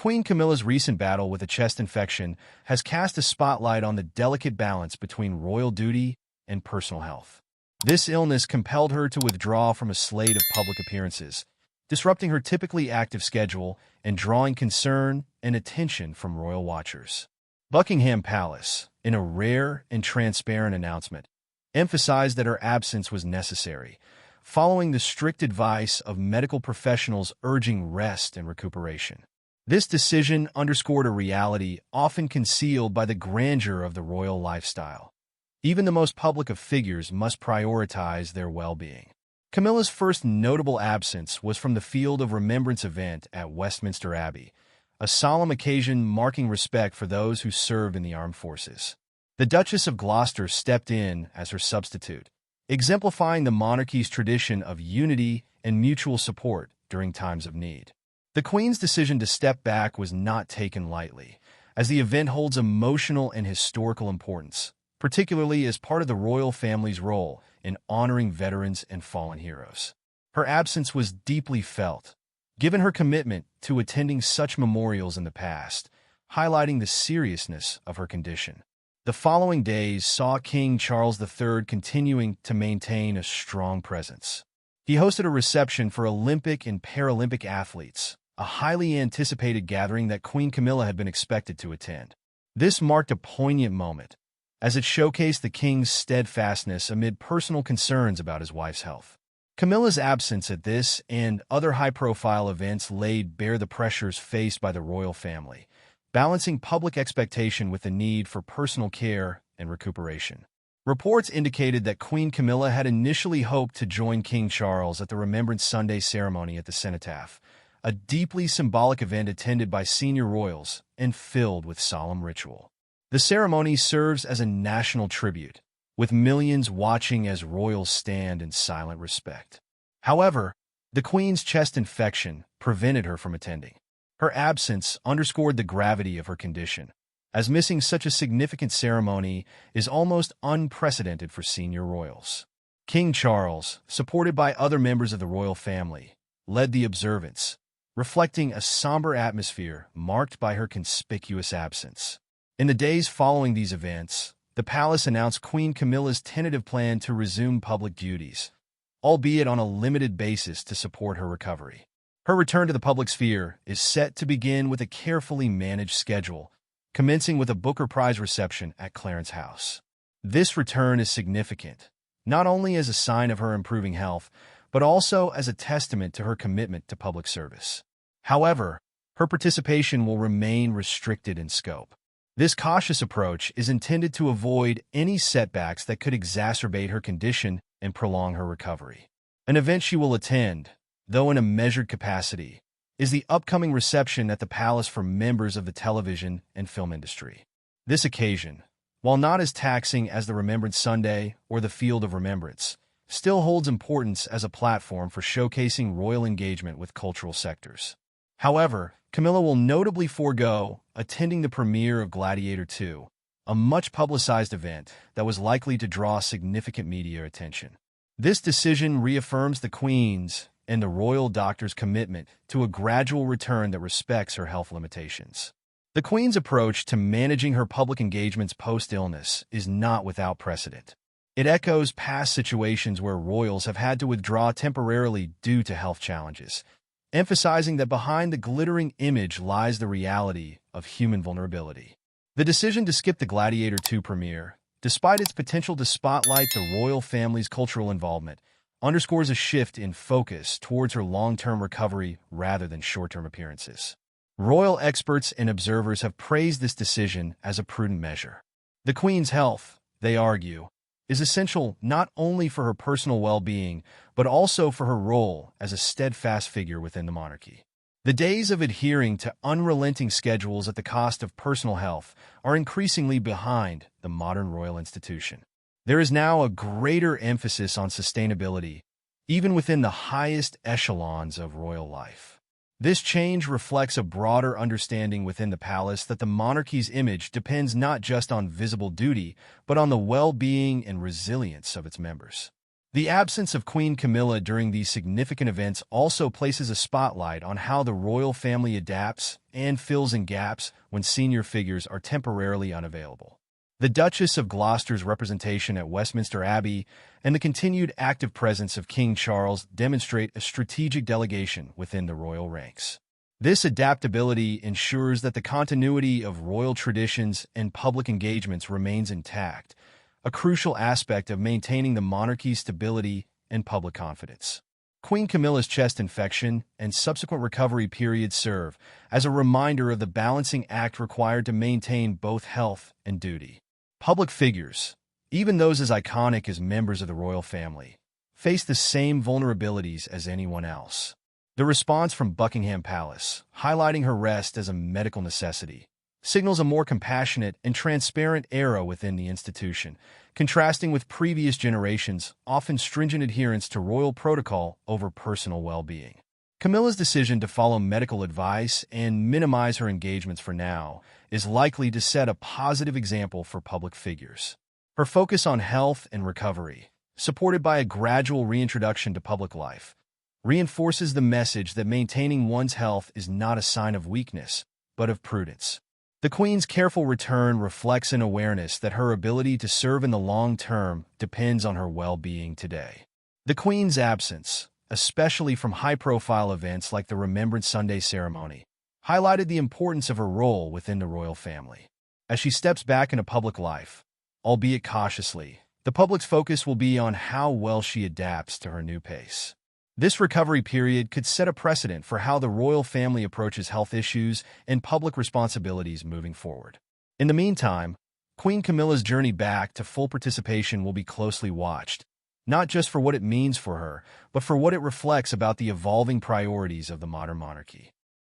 Queen Camilla's recent battle with a chest infection has cast a spotlight on the delicate balance between royal duty and personal health. This illness compelled her to withdraw from a slate of public appearances, disrupting her typically active schedule and drawing concern and attention from royal watchers. Buckingham Palace, in a rare and transparent announcement, emphasized that her absence was necessary, following the strict advice of medical professionals urging rest and recuperation. This decision underscored a reality often concealed by the grandeur of the royal lifestyle. Even the most public of figures must prioritize their well-being. Camilla's first notable absence was from the Field of Remembrance event at Westminster Abbey, a solemn occasion marking respect for those who served in the armed forces. The Duchess of Gloucester stepped in as her substitute, exemplifying the monarchy's tradition of unity and mutual support during times of need. The Queen's decision to step back was not taken lightly, as the event holds emotional and historical importance, particularly as part of the royal family's role in honoring veterans and fallen heroes. Her absence was deeply felt, given her commitment to attending such memorials in the past, highlighting the seriousness of her condition. The following days saw King Charles III continuing to maintain a strong presence. He hosted a reception for Olympic and Paralympic athletes, a highly anticipated gathering that Queen Camilla had been expected to attend. This marked a poignant moment, as it showcased the king's steadfastness amid personal concerns about his wife's health. Camilla's absence at this and other high-profile events laid bare the pressures faced by the royal family, balancing public expectation with the need for personal care and recuperation. Reports indicated that Queen Camilla had initially hoped to join King Charles at the Remembrance Sunday ceremony at the Cenotaph, a deeply symbolic event attended by senior royals and filled with solemn ritual. The ceremony serves as a national tribute, with millions watching as royals stand in silent respect. However, the Queen's chest infection prevented her from attending. Her absence underscored the gravity of her condition, as missing such a significant ceremony is almost unprecedented for senior royals. King Charles, supported by other members of the royal family, led the observance, reflecting a somber atmosphere marked by her conspicuous absence. In the days following these events, the palace announced Queen Camilla's tentative plan to resume public duties, albeit on a limited basis to support her recovery. Her return to the public sphere is set to begin with a carefully managed schedule, commencing with a Booker Prize reception at Clarence House. This return is significant, not only as a sign of her improving health, but also as a testament to her commitment to public service. However, her participation will remain restricted in scope. This cautious approach is intended to avoid any setbacks that could exacerbate her condition and prolong her recovery. An event she will attend, though in a measured capacity, is the upcoming reception at the palace for members of the television and film industry. This occasion, while not as taxing as the Remembrance Sunday or the Field of Remembrance, still holds importance as a platform for showcasing royal engagement with cultural sectors. However, Camilla will notably forego attending the premiere of Gladiator II, a much-publicized event that was likely to draw significant media attention. This decision reaffirms the Queen's and the royal doctor's commitment to a gradual return that respects her health limitations. The Queen's approach to managing her public engagements post-illness is not without precedent. It echoes past situations where royals have had to withdraw temporarily due to health challenges, emphasizing that behind the glittering image lies the reality of human vulnerability. The decision to skip the Gladiator II premiere, despite its potential to spotlight the royal family's cultural involvement, underscores a shift in focus towards her long-term recovery rather than short-term appearances. Royal experts and observers have praised this decision as a prudent measure. The Queen's health, they argue, is essential not only for her personal well-being, but also for her role as a steadfast figure within the monarchy. The days of adhering to unrelenting schedules at the cost of personal health are increasingly behind the modern royal institution. There is now a greater emphasis on sustainability, even within the highest echelons of royal life. This change reflects a broader understanding within the palace that the monarchy's image depends not just on visible duty, but on the well-being and resilience of its members. The absence of Queen Camilla during these significant events also places a spotlight on how the royal family adapts and fills in gaps when senior figures are temporarily unavailable. The Duchess of Gloucester's representation at Westminster Abbey and the continued active presence of King Charles demonstrate a strategic delegation within the royal ranks. This adaptability ensures that the continuity of royal traditions and public engagements remains intact, a crucial aspect of maintaining the monarchy's stability and public confidence. Queen Camilla's chest infection and subsequent recovery period serve as a reminder of the balancing act required to maintain both health and duty. Public figures, even those as iconic as members of the royal family, face the same vulnerabilities as anyone else. The response from Buckingham Palace, highlighting her rest as a medical necessity, signals a more compassionate and transparent era within the institution, contrasting with previous generations' often stringent adherence to royal protocol over personal well-being. Camilla's decision to follow medical advice and minimize her engagements for now is likely to set a positive example for public figures. Her focus on health and recovery, supported by a gradual reintroduction to public life, reinforces the message that maintaining one's health is not a sign of weakness, but of prudence. The Queen's careful return reflects an awareness that her ability to serve in the long term depends on her well-being today. The Queen's absence, especially from high-profile events like the Remembrance Sunday ceremony, highlighted the importance of her role within the royal family. As she steps back into public life, albeit cautiously, the public's focus will be on how well she adapts to her new pace. This recovery period could set a precedent for how the royal family approaches health issues and public responsibilities moving forward. In the meantime, Queen Camilla's journey back to full participation will be closely watched, not just for what it means for her, but for what it reflects about the evolving priorities of the modern monarchy.